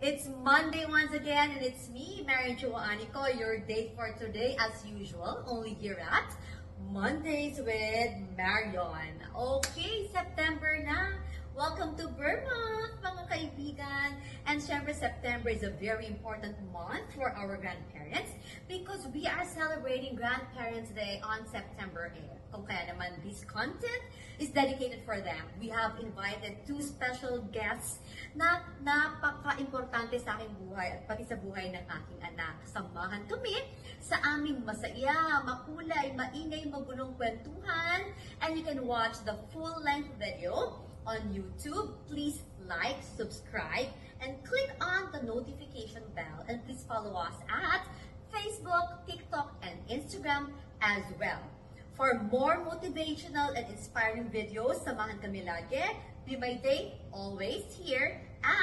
It's Monday once again, and it's me, Mary Jo Anico, your date for today, as usual, only here at Mondays with Marion. Okay, September na. Welcome to Vermont, mga kaibigan. And syempre, September is a very important month for our grandparents because we are celebrating Grandparents' Day on September 8th. Kung kaya naman, this content is dedicated for them. We have invited two special guests na napaka-importante sa aking buhay at pati sa buhay ng aking anak. Samahan kami sa aming masaya, makulay, maingay, magulong kwentuhan. And you can watch the full-length video on YouTube. Please like, subscribe, and click on the notification bell. And please follow us at Facebook, TikTok, and Instagram as well. For more motivational and inspiring videos, samahan kami lagi. Be my day, always here